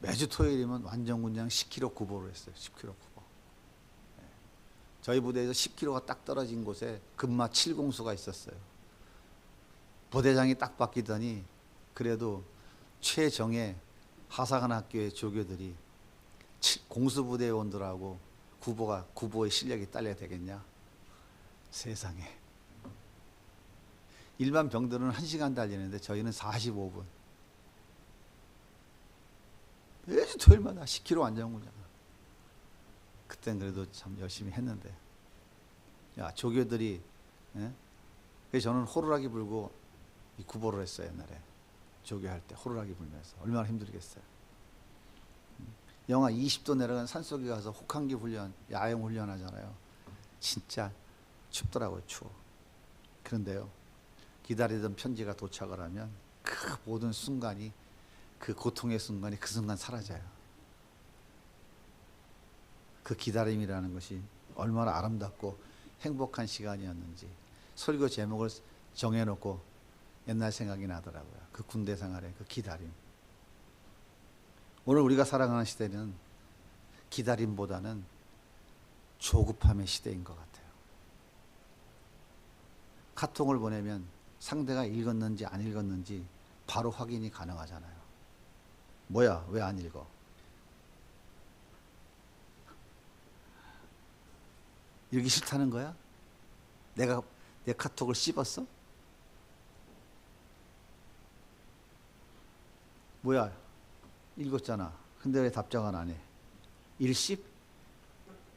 매주 토요일이면 완전군장 10km 구보를 했어요. 10km 구보. 저희 부대에서 10km가 딱 떨어진 곳에 금마 7공수가 있었어요. 부대장이 딱 바뀌더니 그래도 최정예 하사관학교의 조교들이 공수부대원들하고 구보의 실력이 딸려야 되겠냐? 세상에. 일반 병들은 1시간 달리는데 저희는 45분. 매주 토요일마다 10km 완전군장. 그땐 그래도 참 열심히 했는데. 야, 조교들이, 예? 그래서 저는 호루라기 불고 이 구보를 했어요, 옛날에. 조교할 때 호루라기 불면서. 얼마나 힘들겠어요. 영하 20도 내려간 산속에 가서 혹한기 훈련, 야영 훈련 하잖아요. 진짜 춥더라고요, 추워. 그런데요, 기다리던 편지가 도착을 하면 그 모든 순간이, 그 고통의 순간이 그 순간 사라져요. 그 기다림이라는 것이 얼마나 아름답고 행복한 시간이었는지 설교 제목을 정해놓고 옛날 생각이 나더라고요. 그 군대 생활의 그 기다림. 오늘 우리가 살아가는 시대는 기다림보다는 조급함의 시대인 것 같아요. 카톡을 보내면 상대가 읽었는지 안 읽었는지 바로 확인이 가능하잖아요. 뭐야, 왜 안 읽어? 읽기 싫다는 거야? 내가 내 카톡을 씹었어? 뭐야, 읽었잖아. 근데 왜 답장을 안 해? 일씹?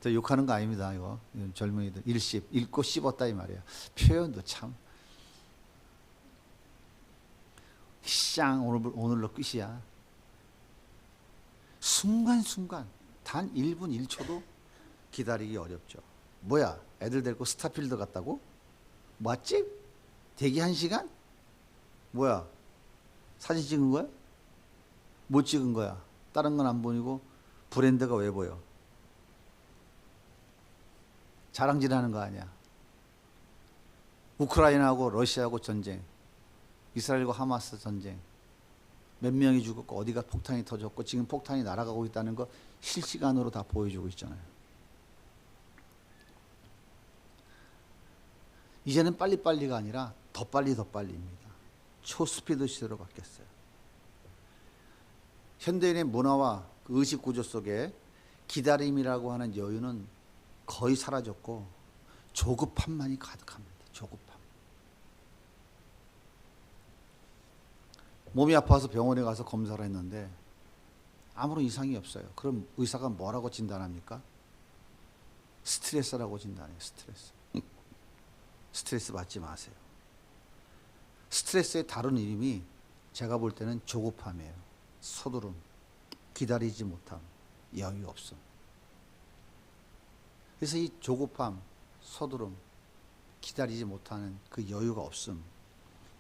저 욕하는 거 아닙니다, 이거. 젊은이들. 일씹. 읽고 씹었다 이 말이에요. 표현도 참. 쌍, 오늘로 끝이야. 순간순간, 단 1분 1초도 기다리기 어렵죠. 뭐야, 애들 데리고 스타필드 갔다고? 맞지? 대기 1시간? 뭐야, 사진 찍은 거야? 못 찍은 거야. 다른 건 안 보이고 브랜드가 왜 보여? 자랑질하는 거 아니야. 우크라이나하고 러시아하고 전쟁, 이스라엘과 하마스 전쟁, 몇 명이 죽었고 어디가 폭탄이 터졌고 지금 폭탄이 날아가고 있다는 거 실시간으로 다 보여주고 있잖아요. 이제는 빨리빨리가 아니라 더 빨리입니다. 초스피드 시대로 바뀌었어요. 현대인의 문화와 그 의식 구조 속에 기다림이라고 하는 여유는 거의 사라졌고 조급함만이 가득합니다. 조급함. 몸이 아파서 병원에 가서 검사를 했는데 아무런 이상이 없어요. 그럼 의사가 뭐라고 진단합니까? 스트레스라고 진단해요. 스트레스 받지 마세요. 스트레스의 다른 이름이 제가 볼 때는 조급함이에요. 서두름, 기다리지 못함, 여유 없음. 그래서 이 조급함, 서두름, 기다리지 못하는 그 여유가 없음,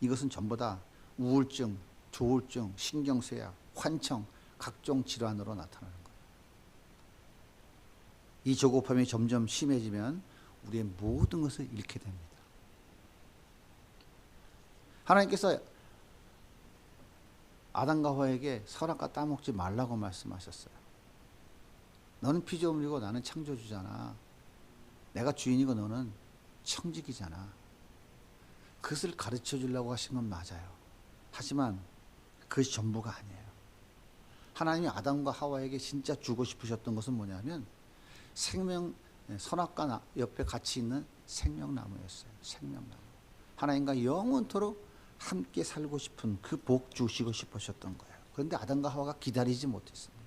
이것은 전부 다 우울증, 조울증, 신경쇠약, 환청, 각종 질환으로 나타나는 거예요. 이 조급함이 점점 심해지면 우리의 모든 것을 잃게 됩니다. 하나님께서 아담과 하와에게 선악과 따먹지 말라고 말씀하셨어요. 너는 피조물이고 나는 창조주잖아. 내가 주인이고 너는 청지기잖아. 그것을 가르쳐 주려고 하신 건 맞아요. 하지만 그것이 전부가 아니에요. 하나님이 아담과 하와에게 진짜 주고 싶으셨던 것은 뭐냐면 선악과 옆에 같이 있는 생명나무였어요. 생명나무. 하나님과 영원토록 함께 살고 싶은 그 복 주시고 싶으셨던 거예요. 그런데 아담과 하와가 기다리지 못했습니다.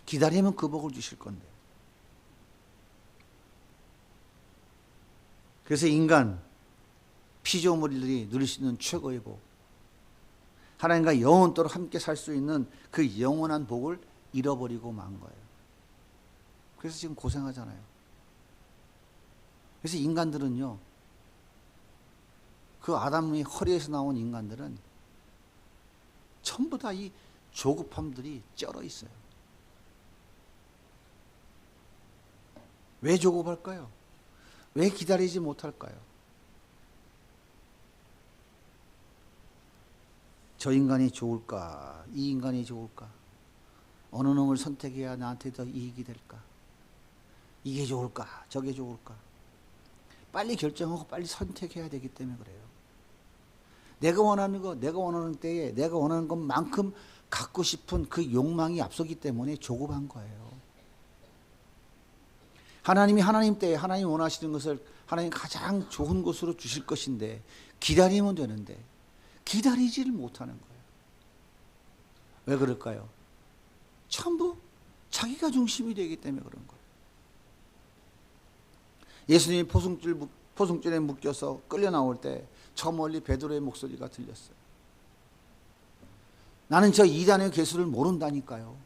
기다리면 그 복을 주실 건데. 그래서 인간, 피조물들이 누릴 수 있는 최고의 복, 하나님과 영원토록 함께 살 수 있는 그 영원한 복을 잃어버리고 만 거예요. 그래서 지금 고생하잖아요. 그래서 인간들은요, 그 아담의 허리에서 나온 인간들은 전부 다 이 조급함들이 쩔어 있어요. 왜 조급할까요? 왜 기다리지 못할까요? 저 인간이 좋을까? 이 인간이 좋을까? 어느 놈을 선택해야 나한테 더 이익이 될까? 이게 좋을까? 저게 좋을까? 빨리 결정하고 빨리 선택해야 되기 때문에 그래요. 내가 원하는 거, 내가 원하는 때에 내가 원하는 것만큼 갖고 싶은 그 욕망이 앞서기 때문에 조급한 거예요. 하나님이 하나님 때에 하나님 원하시는 것을 하나님 가장 좋은 것으로 주실 것인데 기다리면 되는데 기다리지를 못하는 거예요. 왜 그럴까요? 전부 자기가 중심이 되기 때문에 그런 거예요. 예수님이 포승줄에 묶여서 끌려 나올 때 저 멀리 베드로의 목소리가 들렸어요. 나는 저 이단의 괴수를 모른다니까요.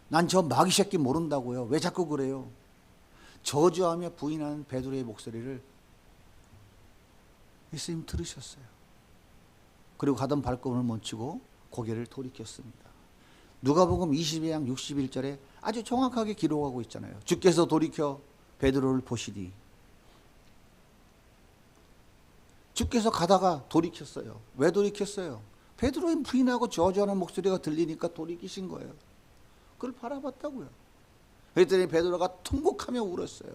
난 저 마귀 새끼 모른다고요. 왜 자꾸 그래요? 저주하며 부인하는 베드로의 목소리를 예수님 들으셨어요. 그리고 가던 발걸음을 멈추고 고개를 돌이켰습니다. 누가복음 22장 61절에 아주 정확하게 기록하고 있잖아요. 주께서 돌이켜 베드로를 보시니 주께서 가다가 돌이켰어요. 왜 돌이켰어요? 베드로의 부인하고 저주하는 목소리가 들리니까 돌이키신 거예요. 그걸 바라봤다고요. 그랬더니 베드로가 통곡하며 울었어요.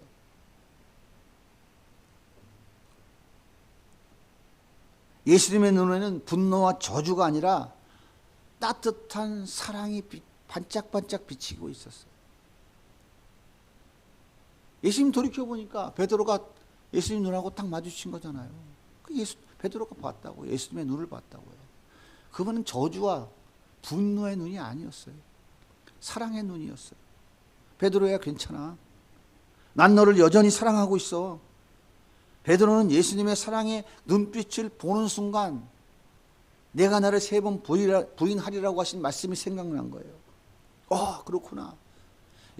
예수님의 눈에는 분노와 저주가 아니라 따뜻한 사랑이 반짝반짝 비치고 있었어요. 예수님 돌이켜보니까 베드로가 예수님 눈하고 딱 마주친 거잖아요. 베드로가 봤다고요. 예수님의 눈을 봤다고요. 그분은 저주와 분노의 눈이 아니었어요. 사랑의 눈이었어요. 베드로야 괜찮아. 난 너를 여전히 사랑하고 있어. 베드로는 예수님의 사랑의 눈빛을 보는 순간 내가 나를 3번 부인하리라고 하신 말씀이 생각난 거예요. 그렇구나.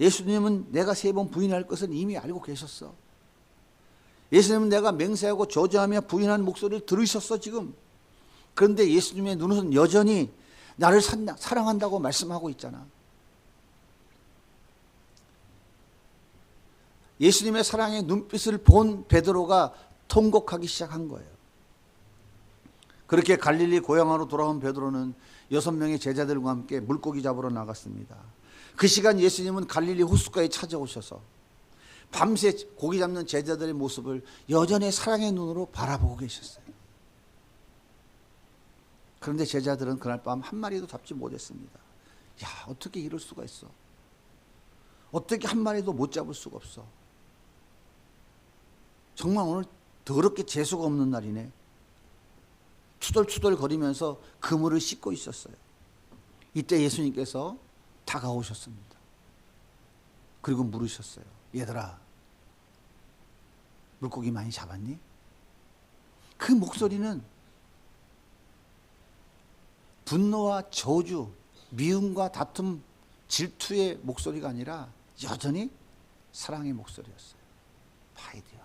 예수님은 내가 3번 부인할 것은 이미 알고 계셨어. 예수님은 내가 맹세하고 저주하며 부인하는 목소리를 들으셨어 지금. 그런데 예수님의 눈은 여전히 나를 사랑한다고 말씀하고 있잖아. 예수님의 사랑의 눈빛을 본 베드로가 통곡하기 시작한 거예요. 그렇게 갈릴리 고향으로 돌아온 베드로는 6명의 제자들과 함께 물고기 잡으러 나갔습니다. 그 시간 예수님은 갈릴리 호숫가에 찾아오셔서 밤새 고기 잡는 제자들의 모습을 여전히 사랑의 눈으로 바라보고 계셨어요. 그런데 제자들은 그날 밤 한 마리도 잡지 못했습니다. 야, 어떻게 이럴 수가 있어? 어떻게 한 마리도 못 잡을 수가 없어? 정말 오늘 더럽게 재수가 없는 날이네. 투덜투덜 거리면서 그물을 씻고 있었어요. 이때 예수님께서 다가오셨습니다. 그리고 물으셨어요. 얘들아, 물고기 많이 잡았니? 그 목소리는 분노와 저주, 미움과 다툼, 질투의 목소리가 아니라 여전히 사랑의 목소리였어요. 파이디언.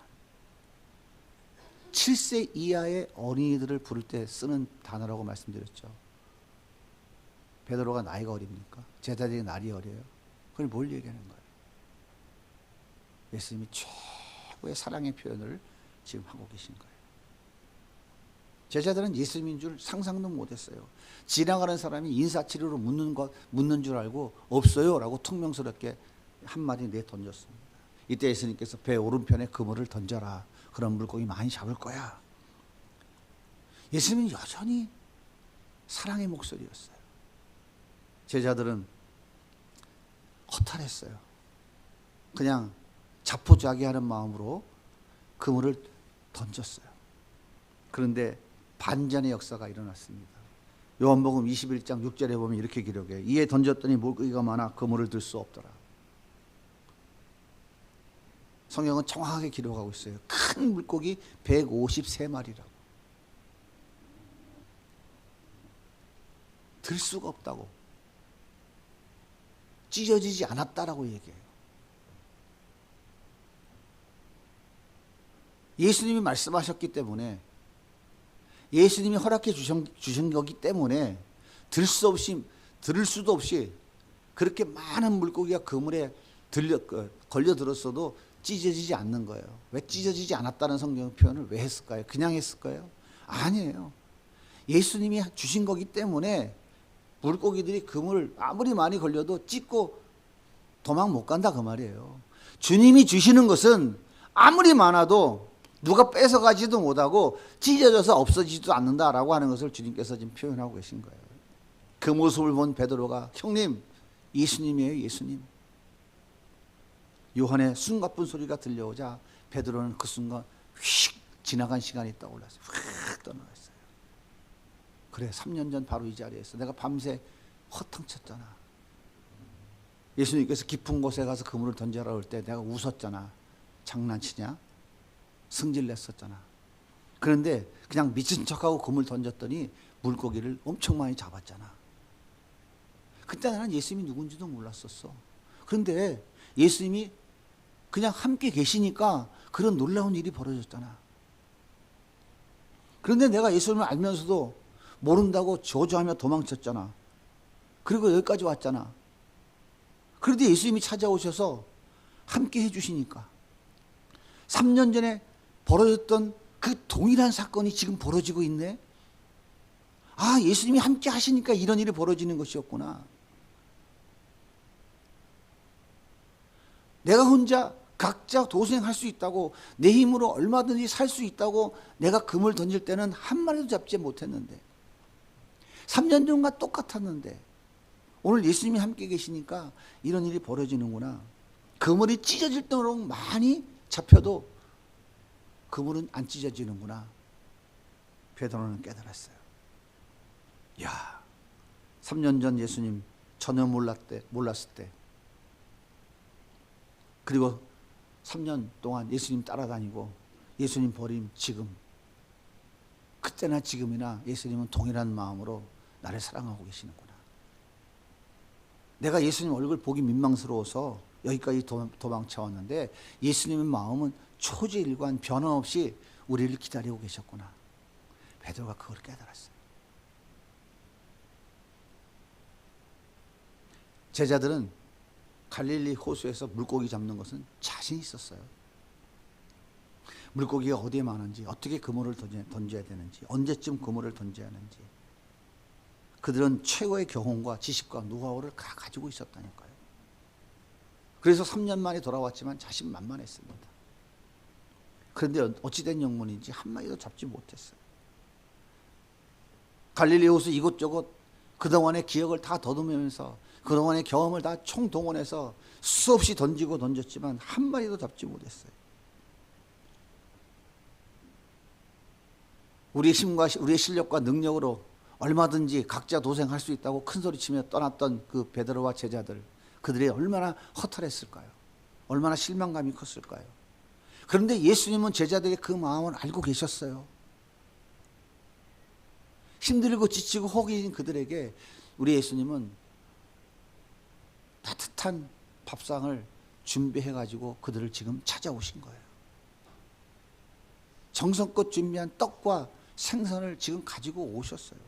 7세 이하의 어린이들을 부를 때 쓰는 단어라고 말씀드렸죠. 베드로가 나이가 어립니까? 제자들이 날이 어려요. 그걸 뭘 얘기하는 거예요? 예수님이 최고의 사랑의 표현을 지금 하고 계신 거예요. 제자들은 예수님인 줄 상상도 못했어요. 지나가는 사람이 인사치레로 묻는 줄 알고 없어요 라고 퉁명스럽게 한 마디 내던졌습니다. 이때 예수님께서 배 오른편에 그물을 던져라. 그런 물고기 많이 잡을 거야. 예수님은 여전히 사랑의 목소리였어요. 제자들은 허탈했어요. 그냥 자포자기하는 마음으로 그물을 던졌어요. 그런데 반전의 역사가 일어났습니다. 요한복음 21장 6절에 보면 이렇게 기록해요. 이에 던졌더니 물고기가 많아 그물을 들 수 없더라. 성경은 정확하게 기록하고 있어요. 큰 물고기 153마리라고. 들 수가 없다고. 찢어지지 않았다라고 얘기해요. 예수님이 말씀하셨기 때문에, 예수님이 허락해 주신 거기 때문에 들 수도 없이 그렇게 많은 물고기가 그물에 걸려들었어도 찢어지지 않는 거예요. 왜 찢어지지 않았다는 성경 표현을 왜 했을까요? 그냥 했을까요? 아니에요. 예수님이 주신 거기 때문에 물고기들이 그물을 아무리 많이 걸려도 찢고 도망 못 간다 그 말이에요. 주님이 주시는 것은 아무리 많아도 누가 뺏어가지도 못하고 찢어져서 없어지지도 않는다라고 하는 것을 주님께서 지금 표현하고 계신 거예요. 그 모습을 본 베드로가 형님 예수님이에요 예수님. 요한의 숨가쁜 소리가 들려오자 베드로는 그 순간 휙 지나간 시간이 떠올랐어요. 휙 떠나갔어요. 그래 3년 전 바로 이 자리에서 내가 밤새 허탕쳤잖아. 예수님께서 깊은 곳에 가서 그물을 던져라 할 때 내가 웃었잖아. 장난치냐? 승질냈었잖아. 그런데 그냥 미친 척하고 그물 던졌더니 물고기를 엄청 많이 잡았잖아. 그때 나는 예수님이 누군지도 몰랐었어. 그런데 예수님이 그냥 함께 계시니까 그런 놀라운 일이 벌어졌잖아. 그런데 내가 예수님을 알면서도 모른다고 저주하며 도망쳤잖아. 그리고 여기까지 왔잖아. 그런데 예수님이 찾아오셔서 함께 해주시니까 3년 전에 벌어졌던 그 동일한 사건이 지금 벌어지고 있네. 아, 예수님이 함께 하시니까 이런 일이 벌어지는 것이었구나. 내가 혼자 각자 도생할 수 있다고, 내 힘으로 얼마든지 살 수 있다고 내가 금을 던질 때는 한 마리도 잡지 못했는데 3년 전과 똑같았는데 오늘 예수님이 함께 계시니까 이런 일이 벌어지는구나. 그물이 찢어질 정도로 많이 잡혀도 그물은 안 찢어지는구나. 베드로는 깨달았어요. 야, 3년 전 예수님 전혀 몰랐을 때, 그리고 3년 동안 예수님 따라다니고 예수님 버림 지금, 그때나 지금이나 예수님은 동일한 마음으로 나를 사랑하고 계시는구나. 내가 예수님 얼굴 보기 민망스러워서 여기까지 도망쳐왔는데 예수님의 마음은 초지일관 변함없이 우리를 기다리고 계셨구나. 베드로가 그걸 깨달았어요. 제자들은 갈릴리 호수에서 물고기 잡는 것은 자신 있었어요. 물고기가 어디에 많은지, 어떻게 그물을 던져야 되는지, 언제쯤 그물을 던져야 하는지, 그들은 최고의 경험과 지식과 노하우를 다 가지고 있었다니까요. 그래서 3년 만에 돌아왔지만 자신만만했습니다. 그런데 어찌된 영문인지 한 마리도 잡지 못했어요. 갈릴리 호수 이곳저곳 그동안의 기억을 다 더듬으면서 그동안의 경험을 다 총동원해서 수없이 던졌지만 한 마리도 잡지 못했어요. 우리의 힘과 우리의 실력과 능력으로 얼마든지 각자 도생할 수 있다고 큰소리치며 떠났던 그 베드로와 제자들, 그들이 얼마나 허탈했을까요? 얼마나 실망감이 컸을까요? 그런데 예수님은 제자들의 그 마음을 알고 계셨어요. 힘들고 지치고 허기진 그들에게 우리 예수님은 따뜻한 밥상을 준비해가지고 그들을 지금 찾아오신 거예요. 정성껏 준비한 떡과 생선을 지금 가지고 오셨어요.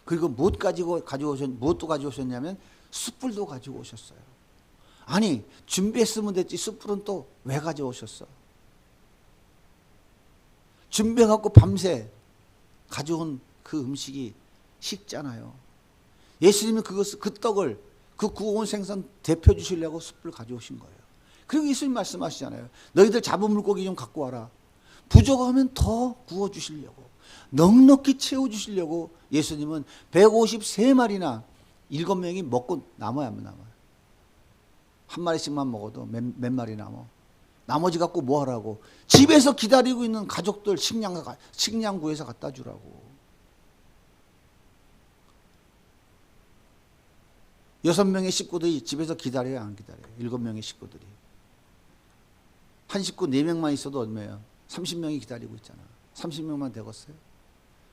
그리고 무엇도 가져오셨냐면 숯불도 가지고 오셨어요. 아니, 준비했으면 됐지 숯불은 또 왜 가져오셨어? 준비해갖고 밤새 가져온 그 음식이 식잖아요. 예수님이 그 떡을, 그 구워온 생선 데펴 주시려고 숯불 가져오신 거예요. 그리고 예수님 말씀하시잖아요. 너희들 잡은 물고기 좀 갖고 와라. 부족하면 더 구워 주시려고, 넉넉히 채워 주시려고 예수님은 153마리나 7명이 먹고 남아야 남아요. 한 마리씩만 먹어도 몇 마리 남아. 나머지 갖고 뭐 하라고? 집에서 기다리고 있는 가족들 식량 구해서 갖다 주라고. 6명의 식구들이 집에서 기다려야 안 기다려요? 7명의 식구들이. 한 식구 4명만 있어도 얼마예요? 30명이 기다리고 있잖아. 30명만 되겠어요?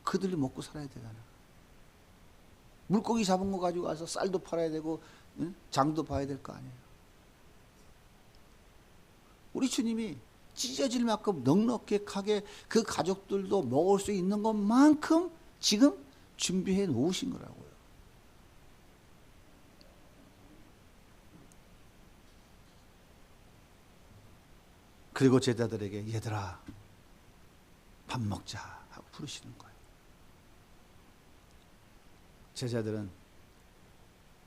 그들이 먹고 살아야 되잖아. 물고기 잡은 거 가지고 가서 쌀도 팔아야 되고, 응? 장도 봐야 될 거 아니에요. 우리 주님이 찢어질 만큼 넉넉하게 그 가족들도 먹을 수 있는 것만큼 지금 준비해 놓으신 거라고요. 그리고 제자들에게 얘들아 밥 먹자 하고 부르시는 거예요. 제자들은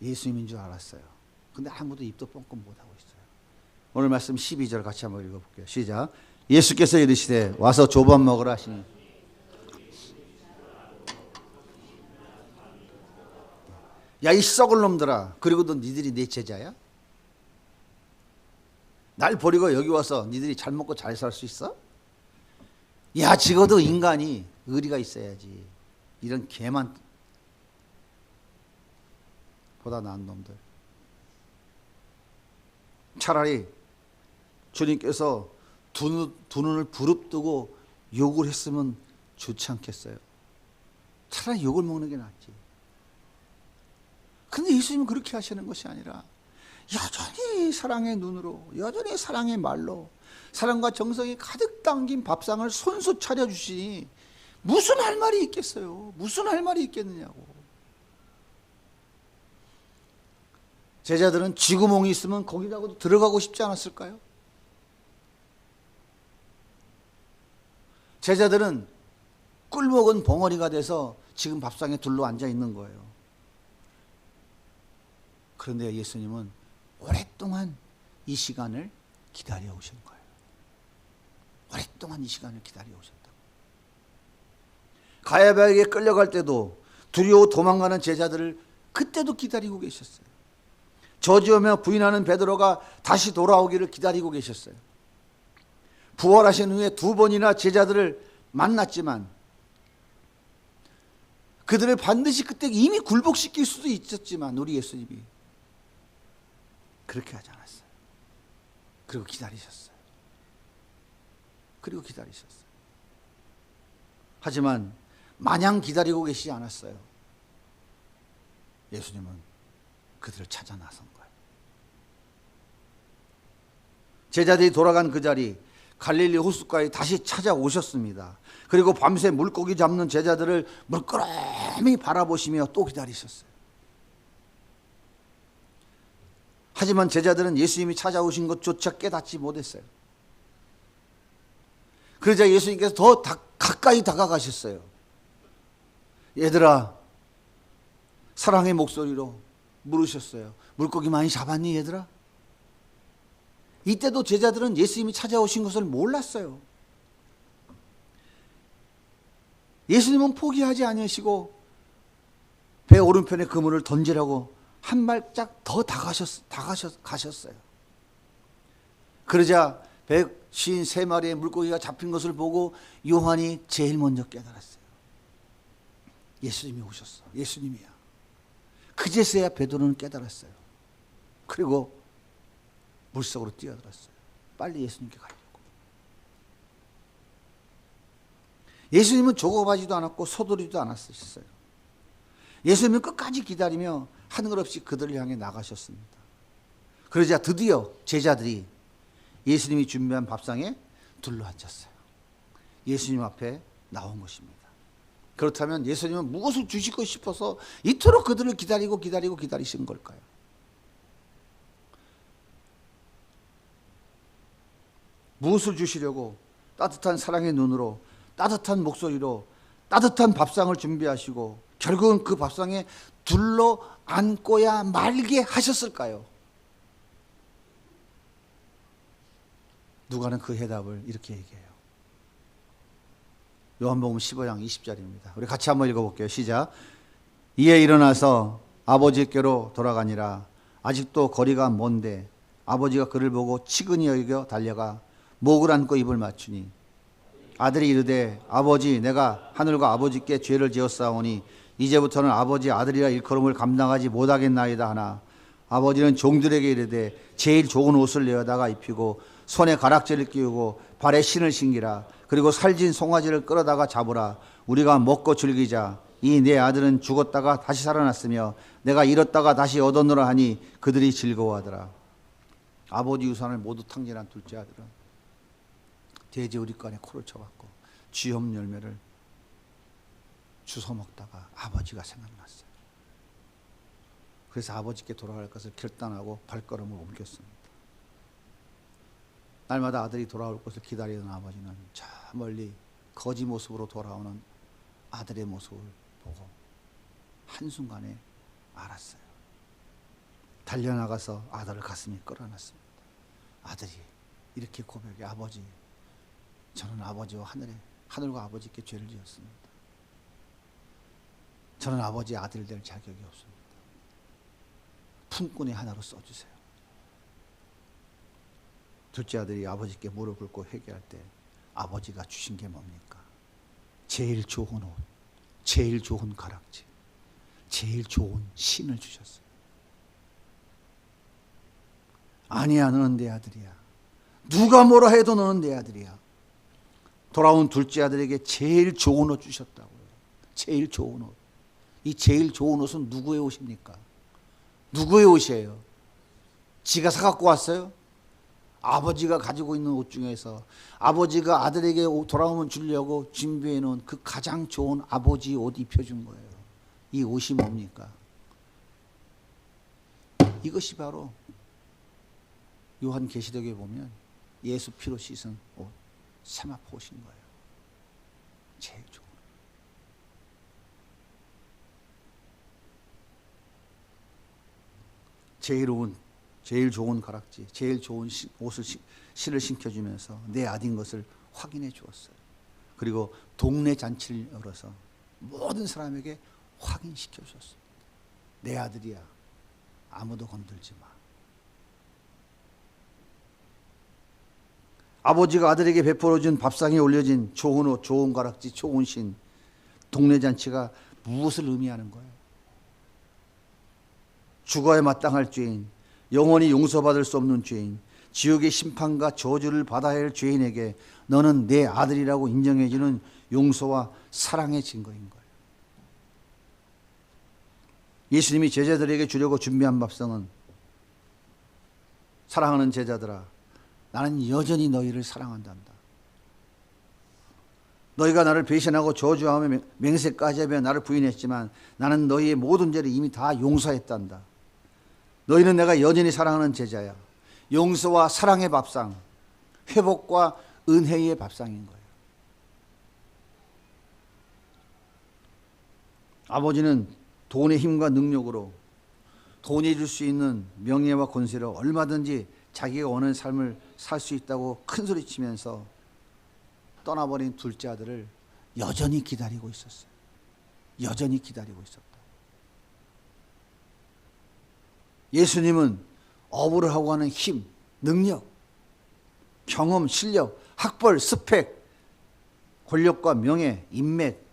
예수님인 줄 알았어요. 근데 아무도 입도 뻥끗 못하고 있어요. 오늘 말씀 12절 같이 한번 읽어볼게요. 시작. 예수께서 이르시되 와서 조반 먹으라 하시니 야 이 썩을 놈들아, 그리고도 니들이 내 제자야? 날 버리고 여기 와서 니들이 잘 먹고 잘 살 수 있어? 야 적어도 인간이 의리가 있어야지. 이런 개만 보다 나은 놈들. 차라리 주님께서 두 눈을 부릅뜨고 욕을 했으면 좋지 않겠어요? 차라리 욕을 먹는 게 낫지. 근데 예수님은 그렇게 하시는 것이 아니라 여전히 사랑의 눈으로, 여전히 사랑의 말로, 사랑과 정성이 가득 담긴 밥상을 손수 차려주시니 무슨 할 말이 있겠어요? 무슨 할 말이 있겠느냐고. 제자들은 쥐구멍이 있으면 거기다가도 들어가고 싶지 않았을까요? 제자들은 꿀먹은 벙어리가 돼서 지금 밥상에 둘러 앉아 있는 거예요. 그런데 예수님은 오랫동안 이 시간을 기다려 오신 거예요. 오랫동안 이 시간을 기다려 오셨다고. 가야바에게 끌려갈 때도 두려워 도망가는 제자들을 그때도 기다리고 계셨어요. 저주하며 부인하는 베드로가 다시 돌아오기를 기다리고 계셨어요. 부활하신 후에 2번이나 제자들을 만났지만 그들을 반드시 그때 이미 굴복시킬 수도 있었지만 우리 예수님이 그렇게 하지 않았어요. 그리고 기다리셨어요. 그리고 기다리셨어요. 하지만 마냥 기다리고 계시지 않았어요. 예수님은 그들을 찾아 나선 거예요. 제자들이 돌아간 그 자리, 갈릴리 호숫가에 다시 찾아오셨습니다. 그리고 밤새 물고기 잡는 제자들을 물끄러미 바라보시며 또 기다리셨어요. 하지만 제자들은 예수님이 찾아오신 것조차 깨닫지 못했어요. 그러자 예수님께서 더 가까이 다가가셨어요. 얘들아, 사랑의 목소리로 물으셨어요. 물고기 많이 잡았니 얘들아? 이때도 제자들은 예수님이 찾아오신 것을 몰랐어요. 예수님은 포기하지 않으시고 배 오른편에 그물을 던지라고 한 발짝 더 가셨어요. 그러자 153마리의 물고기가 잡힌 것을 보고 요한이 제일 먼저 깨달았어요. 예수님이 오셨어. 예수님이야. 그제서야 베드로는 깨달았어요. 그리고 물속으로 뛰어들었어요. 빨리 예수님께 가려고. 예수님은 조급하지도 않았고 서두르지도 않았었어요. 예수님은 끝까지 기다리며 하늘 없이 그들을 향해 나가셨습니다. 그러자 드디어 제자들이 예수님이 준비한 밥상에 둘러앉았어요. 예수님 앞에 나온 것입니다. 그렇다면 예수님은 무엇을 주시고 싶어서 이토록 그들을 기다리신 걸까요? 무엇을 주시려고 따뜻한 사랑의 눈으로, 따뜻한 목소리로, 따뜻한 밥상을 준비하시고 결국은 그 밥상에 둘러 앉고야 말게 하셨을까요? 누가는 그 해답을 이렇게 얘기해요. 요한복음 15장 20절입니다. 우리 같이 한번 읽어볼게요. 시작. 이에 일어나서 아버지께로 돌아가니라. 아직도 거리가 먼데 아버지가 그를 보고 치근히 여겨 달려가 목을 안고 입을 맞추니 아들이 이르되 아버지 내가 하늘과 아버지께 죄를 지었사오니 이제부터는 아버지 아들이라 일컬음을 감당하지 못하겠나이다 하나 아버지는 종들에게 이르되 제일 좋은 옷을 내어다가 입히고 손에 가락지를 끼우고 발에 신을 신기라. 그리고 살진 송아지를 끌어다가 잡으라. 우리가 먹고 즐기자. 이 내 아들은 죽었다가 다시 살아났으며 내가 잃었다가 다시 얻었노라 하니 그들이 즐거워하더라. 아버지 유산을 모두 탕진한 둘째 아들은 돼지 우리간에 코를 쳐갖고 쥐염 열매를 주워 먹다가 아버지가 생각났어요. 그래서 아버지께 돌아갈 것을 결단하고 발걸음을 옮겼습니다. 날마다 아들이 돌아올 것을 기다리던 아버지는 저 멀리 거지 모습으로 돌아오는 아들의 모습을 보고 한순간에 알았어요. 달려나가서 아들을 가슴에 끌어안았습니다. 아들이 이렇게 고백해, 아버지, 저는 아버지와 하늘과 아버지께 죄를 지었습니다. 저는 아버지의 아들 될 자격이 없습니다. 품꾼의 하나로 써주세요. 둘째 아들이 아버지께 무릎 꿇고 회개할 때 아버지가 주신 게 뭡니까? 제일 좋은 옷, 제일 좋은 가락지, 제일 좋은 신을 주셨어요. 아니야, 너는 내 아들이야. 누가 뭐라 해도 너는 내 아들이야. 돌아온 둘째 아들에게 제일 좋은 옷 주셨다고요. 제일 좋은 옷. 이 제일 좋은 옷은 누구의 옷입니까? 누구의 옷이에요? 지가 사갖고 왔어요? 아버지가 가지고 있는 옷 중에서 아버지가 아들에게 돌아오면 주려고 준비해 놓은 그 가장 좋은 아버지 옷 입혀준 거예요. 이 옷이 뭡니까? 이것이 바로 요한계시록에 보면 예수 피로 씻은 옷, 세마포 옷인 거예요. 제일 좋은. 제일 좋은 가락지, 제일 좋은 옷을 실을 신겨주면서 내 아들인 것을 확인해 주었어요. 그리고 동네 잔치를 열어서 모든 사람에게 확인시켜 주었습니다. 내 아들이야. 아무도 건들지 마. 아버지가 아들에게 베풀어 준 밥상에 올려진 좋은 옷, 좋은 가락지, 좋은 신, 동네 잔치가 무엇을 의미하는 거예요? 죽어야 마땅할 죄인, 영원히 용서받을 수 없는 죄인, 지옥의 심판과 저주를 받아야 할 죄인에게 너는 내 아들이라고 인정해주는 용서와 사랑의 증거인 거예요. 예수님이 제자들에게 주려고 준비한 밥상은, 사랑하는 제자들아, 나는 여전히 너희를 사랑한단다. 너희가 나를 배신하고 저주하며 맹세까지 하며 나를 부인했지만 나는 너희의 모든 죄를 이미 다 용서했단다. 너희는 내가 여전히 사랑하는 제자야. 용서와 사랑의 밥상, 회복과 은혜의 밥상인 거예요. 아버지는 돈의 힘과 능력으로 돈이 줄 수 있는 명예와 권세로 얼마든지 자기가 원하는 삶을 살 수 있다고 큰소리치면서 떠나버린 둘째 아들을 여전히 기다리고 있었어요. 여전히 기다리고 있었다. 예수님은 어부를 하고 하는 힘, 능력, 경험, 실력, 학벌, 스펙, 권력과 명예, 인맥,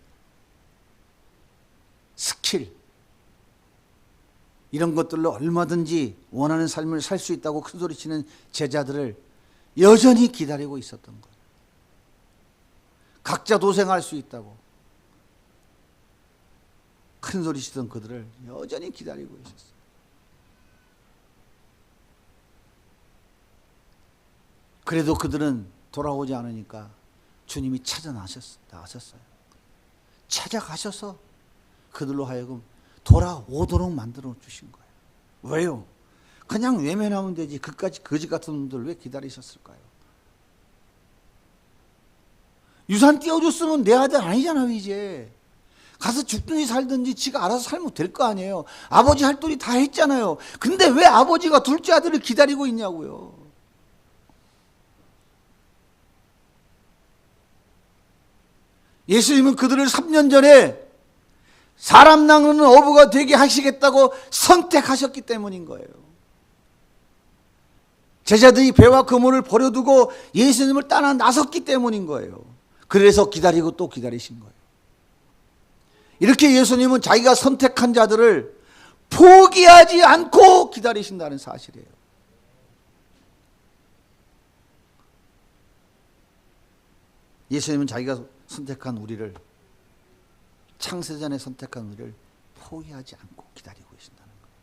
스킬, 이런 것들로 얼마든지 원하는 삶을 살 수 있다고 큰소리치는 제자들을 여전히 기다리고 있었던 거예요. 각자 도생할 수 있다고 큰소리치던 그들을 여전히 기다리고 있었어요. 그래도 그들은 돌아오지 않으니까 주님이 나섰어요. 찾아가셔서 그들로 하여금 돌아오도록 만들어 주신 거예요. 왜요? 그냥 외면하면 되지. 그까지 거지 같은 놈들 왜 기다리셨을까요? 유산 띄워줬으면 내 아들 아니잖아요, 이제. 가서 죽든지 살든지 지가 알아서 살면 될 거 아니에요. 아버지 할 도리 다 했잖아요. 근데 왜 아버지가 둘째 아들을 기다리고 있냐고요. 예수님은 그들을 3년 전에 사람 낳는 어부가 되게 하시겠다고 선택하셨기 때문인 거예요. 제자들이 배와 그물을 버려두고 예수님을 따라 나섰기 때문인 거예요. 그래서 기다리고 또 기다리신 거예요. 이렇게 예수님은 자기가 선택한 자들을 포기하지 않고 기다리신다는 사실이에요. 예수님은 자기가 선택한 우리를, 창세전에 선택한 우리를 포기하지 않고 기다리고 계신다는 거예요.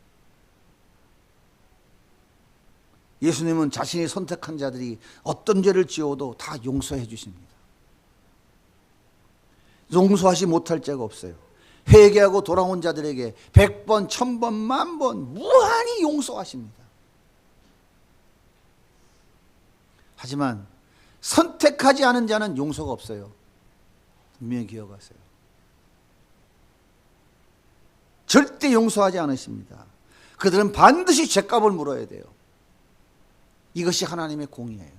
예수님은 자신이 선택한 자들이 어떤 죄를 지어도 다 용서해 주십니다. 용서하지 못할 죄가 없어요. 회개하고 돌아온 자들에게 100번, 1000번, 만번 무한히 용서하십니다. 하지만 선택하지 않은 자는 용서가 없어요. 분명히 기억하세요. 절대 용서하지 않으십니다. 그들은 반드시 죗값을 물어야 돼요. 이것이 하나님의 공의예요.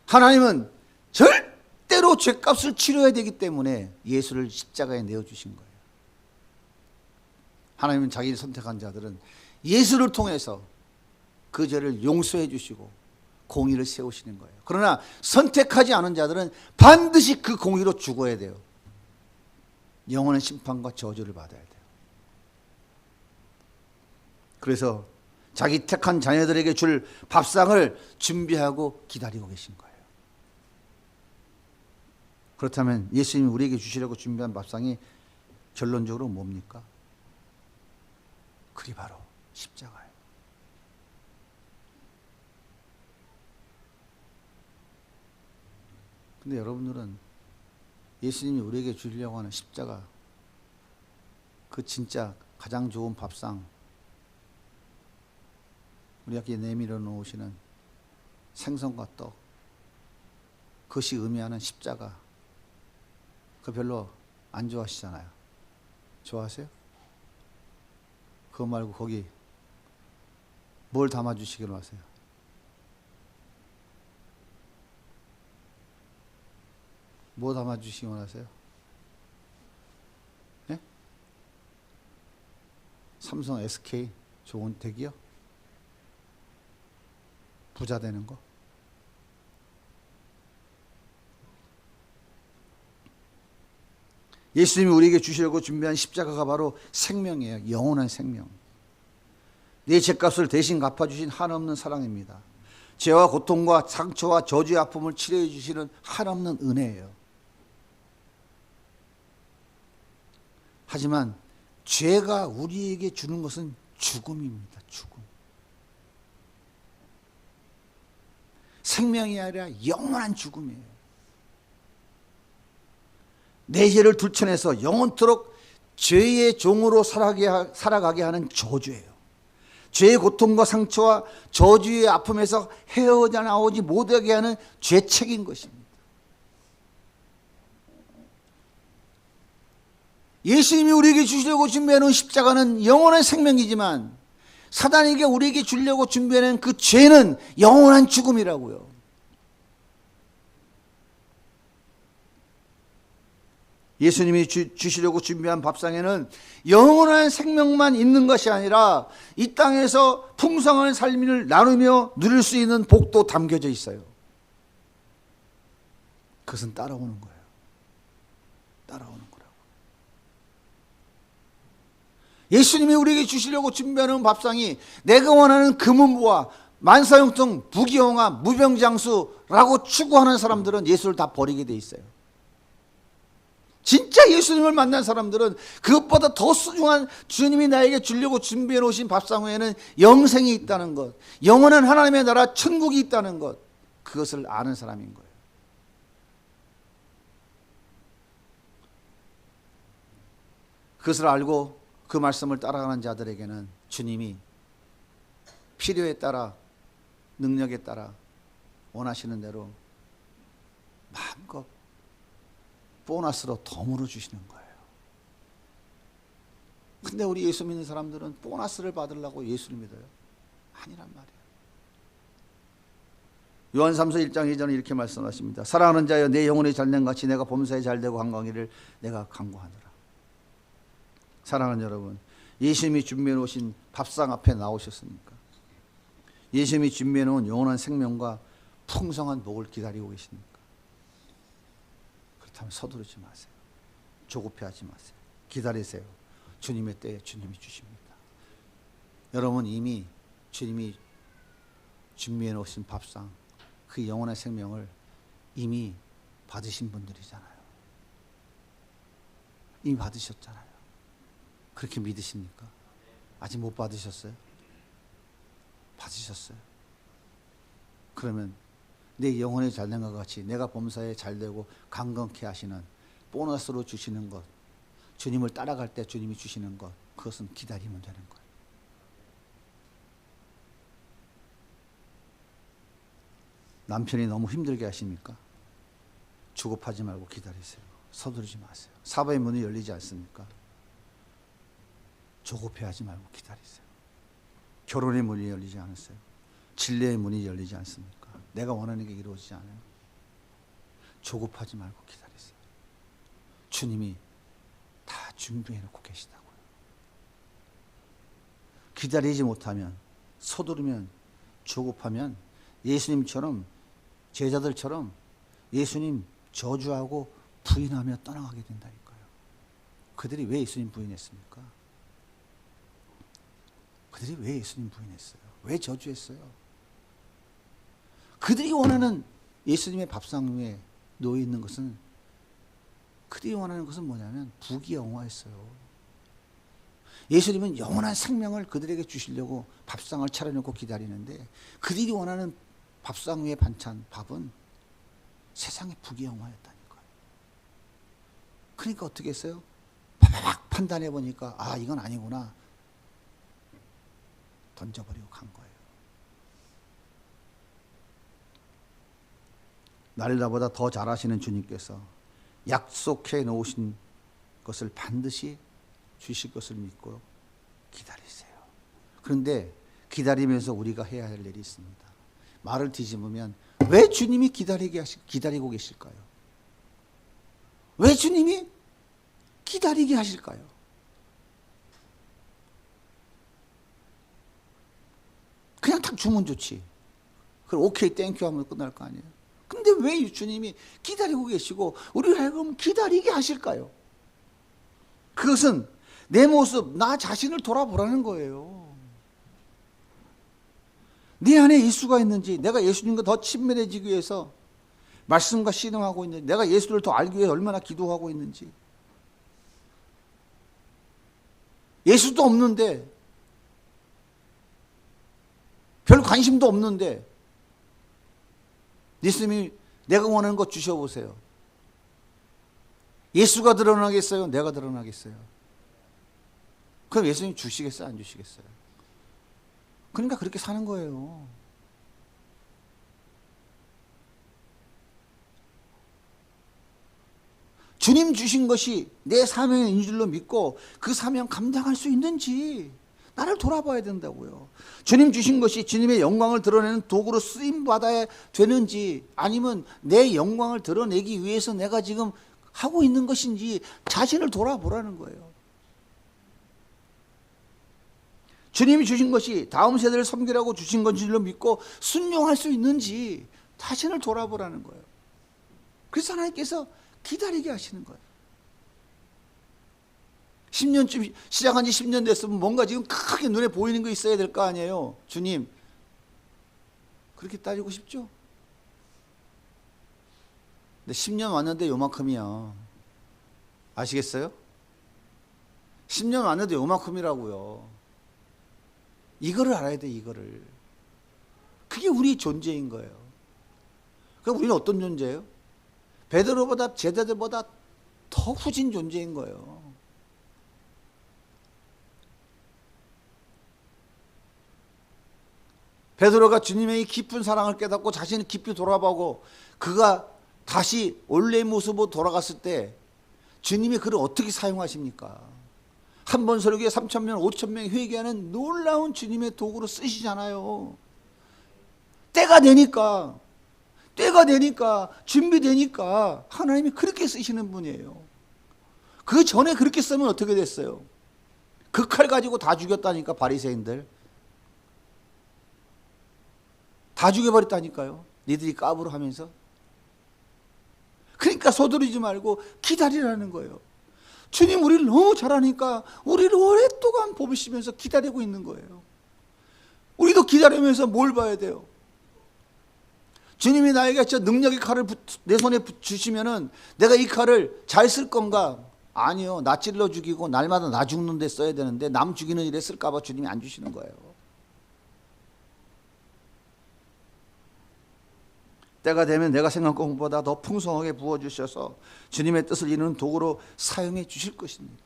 하나님은 절대로 죗값을 치러야 되기 때문에 예수를 십자가에 내어주신 거예요. 하나님은 자기를 선택한 자들은 예수를 통해서 그 죄를 용서해 주시고 공의를 세우시는 거예요. 그러나 선택하지 않은 자들은 반드시 그 공의로 죽어야 돼요. 영원한 심판과 저주를 받아야 돼요. 그래서 자기 택한 자녀들에게 줄 밥상을 준비하고 기다리고 계신 거예요. 그렇다면 예수님이 우리에게 주시려고 준비한 밥상이 결론적으로 뭡니까? 그리 바로 십자가예요. 근데 여러분들은 예수님이 우리에게 주려고 하는 십자가, 그 진짜 가장 좋은 밥상, 우리에게 내밀어 놓으시는 생선과 떡, 그것이 의미하는 십자가, 그거 별로 안 좋아하시잖아요. 좋아하세요? 그거 말고 거기 뭘 담아주시기로 하세요? 뭐 담아주시기 원하세요? 네? 삼성 SK 좋은 댁이요? 부자 되는 거? 예수님이 우리에게 주시려고 준비한 십자가가 바로 생명이에요. 영원한 생명. 내 죄값을 대신 갚아주신 한없는 사랑입니다. 죄와 고통과 상처와 저주의 아픔을 치료해 주시는 한없는 은혜예요. 하지만 죄가 우리에게 주는 것은 죽음입니다. 죽음. 생명이 아니라 영원한 죽음이에요. 내 죄를 들춰내서 영원토록 죄의 종으로 살아가게 하는 저주예요. 죄의 고통과 상처와 저주의 아픔에서 헤어나오지 못하게 하는 죄책인 것입니다. 예수님이 우리에게 주시려고 준비해놓은 십자가는 영원한 생명이지만 사단에게 우리에게 주려고 준비해놓은 그 죄는 영원한 죽음이라고요. 예수님이 주시려고 준비한 밥상에는 영원한 생명만 있는 것이 아니라 이 땅에서 풍성한 삶을 나누며 누릴 수 있는 복도 담겨져 있어요. 그것은 따라오는 거예요. 따라오는 거라고. 예수님이 우리에게 주시려고 준비하는 밥상이 내가 원하는 금은보화, 만사형통, 부귀영화, 무병장수라고 추구하는 사람들은 예수를 다 버리게 돼 있어요. 진짜 예수님을 만난 사람들은 그것보다 더 소중한 주님이 나에게 주려고 준비해 놓으신 밥상 후에는 영생이 있다는 것, 영원한 하나님의 나라 천국이 있다는 것, 그것을 아는 사람인 거예요. 그것을 알고 그 말씀을 따라가는 자들에게는 주님이 필요에 따라, 능력에 따라 원하시는 대로 마음껏 보너스로 덤으로 주시는 거예요. 근데 우리 예수 믿는 사람들은 보너스를 받으려고 예수를 믿어요? 아니란 말이에요. 요한 3서 1장 2절은 이렇게 말씀하십니다. 사랑하는 자여 내 영혼이 잘된 같이 내가 범사에 잘되고 간구하기를 내가 간구하노라. 사랑하는 여러분, 예수님이 준비해 놓으신 밥상 앞에 나오셨습니까? 예수님이 준비해 놓은 영원한 생명과 풍성한 복을 기다리고 계십니까? 그렇다면 서두르지 마세요. 조급해하지 마세요. 기다리세요. 주님의 때에 주님이 주십니다. 여러분 이미 주님이 준비해 놓으신 밥상, 그 영원한 생명을 이미 받으신 분들이잖아요. 이미 받으셨잖아요. 그렇게 믿으십니까? 아직 못 받으셨어요? 받으셨어요. 그러면 내 영혼이 잘된 것 같이 내가 범사에 잘되고 강건케 하시는 보너스로 주시는 것, 주님을 따라갈 때 주님이 주시는 것, 그것은 기다리면 되는 거예요. 남편이 너무 힘들게 하십니까? 조급하지 말고 기다리세요. 서두르지 마세요. 사방의 문이 열리지 않습니까? 조급해하지 말고 기다리세요. 결혼의 문이 열리지 않았어요. 진리의 문이 열리지 않습니까? 내가 원하는 게 이루어지지 않아요. 조급하지 말고 기다리세요. 주님이 다 준비해 놓고 계시다고요. 기다리지 못하면, 서두르면, 조급하면 예수님처럼, 제자들처럼 예수님 저주하고 부인하며 떠나가게 된다니까요. 그들이 왜 예수님 부인했습니까? 그들이 왜 예수님 부인했어요? 왜 저주했어요? 그들이 원하는 예수님의 밥상 위에 놓여 있는 것은, 그들이 원하는 것은 뭐냐면 부귀영화였어요. 예수님은 영원한 생명을 그들에게 주시려고 밥상을 차려놓고 기다리는데, 그들이 원하는 밥상 위의 반찬, 밥은 세상의 부귀영화였다니까요. 그러니까 어떻게 했어요? 막 판단해 보니까 아, 이건 아니구나. 던져버리고 간 거예요. 나를 나보다 더 잘하시는 주님께서 약속해 놓으신 것을 반드시 주실 것을 믿고 기다리세요. 그런데 기다리면서 우리가 해야 할 일이 있습니다. 말을 뒤집으면 왜 주님이 기다리고 계실까요? 왜 주님이 기다리게 하실까요? 그냥 딱 주면 좋지. 그럼 오케이 땡큐 하면 끝날 거 아니에요. 근데 왜 주님이 기다리고 계시고 우리를 하여금 기다리게 하실까요? 그것은 내 모습, 나 자신을 돌아보라는 거예요. 내 안에 예수가 있는지, 내가 예수님과 더 친밀해지기 위해서 말씀과 신앙하고 있는지, 내가 예수를 더 알기 위해 얼마나 기도하고 있는지. 예수도 없는데, 별 관심도 없는데 예수님이 내가 원하는 것 주셔보세요. 예수가 드러나겠어요? 내가 드러나겠어요? 그럼 예수님 주시겠어요? 안 주시겠어요? 그러니까 그렇게 사는 거예요. 주님 주신 것이 내 사명인 줄로 믿고 그 사명 감당할 수 있는지 나를 돌아봐야 된다고요. 주님 주신 것이 주님의 영광을 드러내는 도구로 쓰임받아야 되는지, 아니면 내 영광을 드러내기 위해서 내가 지금 하고 있는 것인지 자신을 돌아보라는 거예요. 주님이 주신 것이 다음 세대를 섬기라고 주신 것인 줄로 믿고 순종할 수 있는지 자신을 돌아보라는 거예요. 그래서 하나님께서 기다리게 하시는 거예요. 10년쯤 시작한 지 10년 됐으면 뭔가 지금 크게 눈에 보이는 거 있어야 될 거 아니에요. 주님, 그렇게 따지고 싶죠? 근데 10년 왔는데 요만큼이야. 아시겠어요? 10년 왔는데 요만큼이라고요. 이거를 알아야 돼, 이거를. 그게 우리 존재인 거예요. 그럼 우리는 어떤 존재예요? 베드로보다, 제자들보다 더 후진 존재인 거예요. 베드로가 주님의 이 깊은 사랑을 깨닫고 자신을 깊이 돌아보고 그가 다시 원래의 모습으로 돌아갔을 때 주님이 그를 어떻게 사용하십니까? 한 번 설교에 3,000명, 5,000명이 회개하는 놀라운 주님의 도구로 쓰시잖아요. 때가 되니까 준비되니까 하나님이 그렇게 쓰시는 분이에요. 그 전에 그렇게 쓰면 어떻게 됐어요? 그 칼 가지고 다 죽였다니까, 바리새인들. 다 죽여버렸다니까요. 니들이 까불어 하면서. 그러니까 서두르지 말고 기다리라는 거예요. 주님 우리를 너무 잘하니까 우리를 오랫동안 보시면서 기다리고 있는 거예요. 우리도 기다리면서 뭘 봐야 돼요? 주님이 나에게 저 능력의 칼을 내 손에 주시면은 내가 이 칼을 잘 쓸 건가? 아니요. 나 찔러 죽이고 날마다 나 죽는 데 써야 되는데 남 죽이는 일에 쓸까 봐 주님이 안 주시는 거예요. 때가 되면 내가 생각한 것보다 더 풍성하게 부어주셔서 주님의 뜻을 이루는 도구로 사용해 주실 것입니다.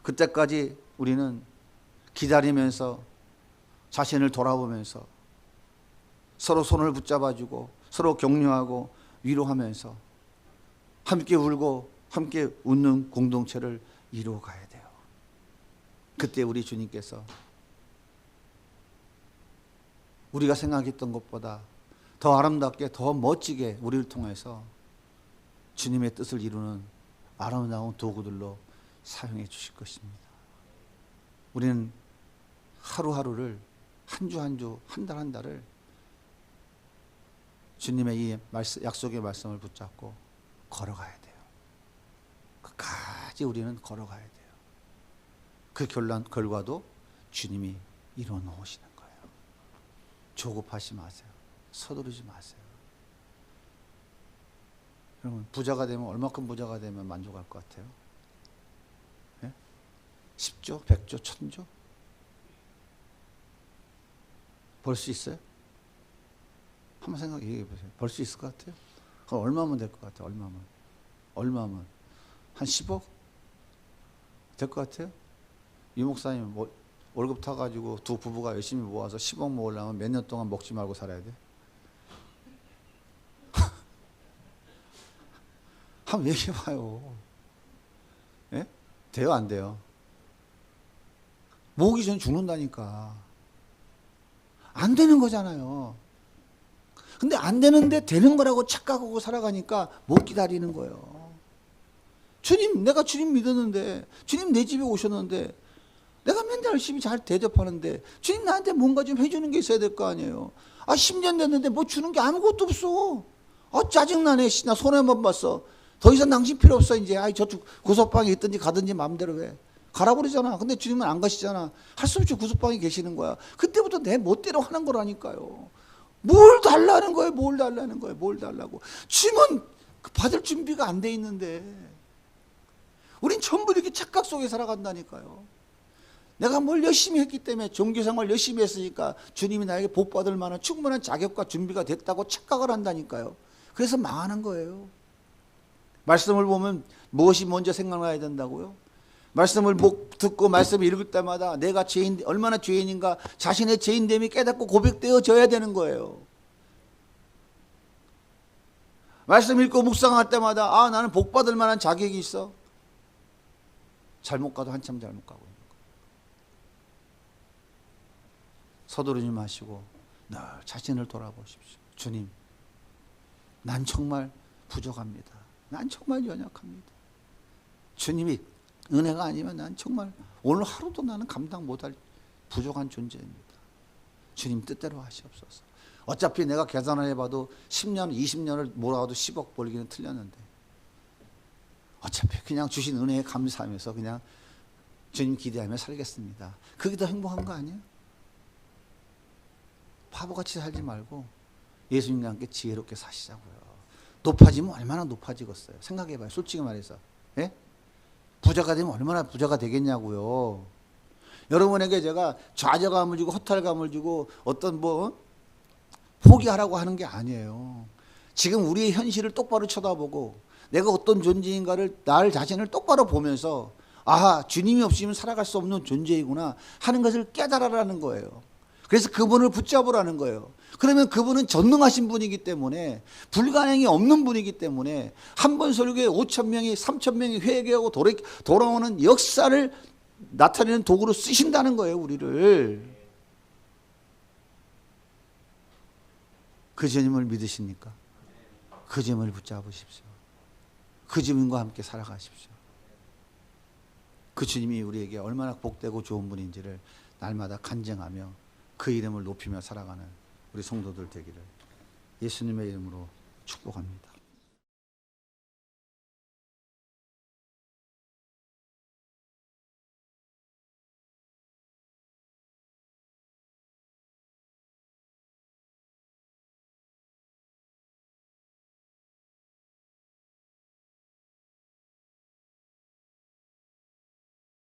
그때까지 우리는 기다리면서 자신을 돌아보면서 서로 손을 붙잡아주고 서로 격려하고 위로하면서 함께 울고 함께 웃는 공동체를 이루어가야 돼요. 그때 우리 주님께서 우리가 생각했던 것보다 더 아름답게 더 멋지게 우리를 통해서 주님의 뜻을 이루는 아름다운 도구들로 사용해 주실 것입니다. 우리는 하루하루를 한 주 한 주, 한 달 한 달을 주님의 이 약속의 말씀을 붙잡고 걸어가야 돼요. 끝까지 우리는 걸어가야 돼요. 그 결과도 주님이 이루어 놓으시는 거예요. 조급하지 마세요. 서두르지 마세요. 여러분, 부자가 되면 얼마큼 부자가 되면 만족할 것 같아요? 예? 10조, 100조, 1000조? 벌 수 있어요? 한번 생각해 보세요. 벌 수 있을 것 같아요? 그럼 얼마면 될 것 같아요? 얼마면? 한 10억? 될 것 같아요? 유 목사님 뭐 월급 타가지고 두 부부가 열심히 모아서 10억 모으려면 몇 년 동안 먹지 말고 살아야 돼? 한번 얘기해봐요. 예? 돼요, 안 돼요? 모으기 전에 죽는다니까. 안 되는 거잖아요. 근데 안 되는데 되는 거라고 착각하고 살아가니까 못 기다리는 거예요. 주님, 내가 주님 믿었는데, 주님 내 집에 오셨는데, 내가 맨날 열심히 잘 대접하는데, 주님 나한테 뭔가 좀 해주는 게 있어야 될 거 아니에요. 10년 됐는데 뭐 주는 게 아무것도 없어. 짜증나네. 나 손해 한번 봤어. 더 이상 당신 필요 없어, 이제. 저쪽 구석방에 있든지 가든지 마음대로 해. 가라 그러잖아. 근데 주님은 안 가시잖아. 할 수 없이 구석방에 계시는 거야. 그때부터 내 멋대로 하는 거라니까요. 뭘 달라는 거예요, 뭘 달라고. 주님은 받을 준비가 안 돼 있는데. 우린 전부 이렇게 착각 속에 살아간다니까요. 내가 뭘 열심히 했기 때문에 종교생활 열심히 했으니까 주님이 나에게 복 받을 만한 충분한 자격과 준비가 됐다고 착각을 한다니까요. 그래서 망하는 거예요. 말씀을 보면 무엇이 먼저 생각나야 된다고요? 말씀을 듣고 말씀을 읽을 때마다 내가 얼마나 죄인인가 자신의 죄인됨이 깨닫고 고백되어져야 되는 거예요. 말씀 읽고 묵상할 때마다 나는 복 받을 만한 자격이 있어. 잘못 가도 한참 잘못 가고 있는 거예요. 서두르지 마시고 늘 자신을 돌아보십시오. 주님, 난 정말 부족합니다. 난 정말 연약합니다. 주님이 은혜가 아니면 난 정말 오늘 하루도 나는 감당 못할 부족한 존재입니다. 주님 뜻대로 하시옵소서. 어차피 내가 계산을 해봐도 10년, 20년을 몰아도 10억 벌기는 틀렸는데 어차피 그냥 주신 은혜에 감사하면서 그냥 주님 기대하며 살겠습니다. 그게 더 행복한 거 아니에요? 바보같이 살지 말고 예수님과 함께 지혜롭게 사시자고요. 높아지면 얼마나 높아지겠어요. 생각해봐요. 솔직히 말해서. 예? 부자가 되면 얼마나 부자가 되겠냐고요. 여러분에게 제가 좌절감을 주고 허탈감을 주고 어떤 포기하라고 하는 게 아니에요. 지금 우리의 현실을 똑바로 쳐다보고 내가 어떤 존재인가를 나를 자신을 똑바로 보면서 주님이 없이는 살아갈 수 없는 존재이구나 하는 것을 깨달으라는 거예요. 그래서 그분을 붙잡으라는 거예요. 그러면 그분은 전능하신 분이기 때문에 불가능이 없는 분이기 때문에 한 번 설교에 5,000명이 3,000명이 회개하고 돌아오는 역사를 나타내는 도구로 쓰신다는 거예요. 우리를. 그 주님을 믿으십니까? 그 주님을 붙잡으십시오. 그 주님과 함께 살아가십시오. 그 주님이 우리에게 얼마나 복되고 좋은 분인지를 날마다 간증하며 그 이름을 높이며 살아가는 우리 성도들 되기를 예수님의 이름으로 축복합니다.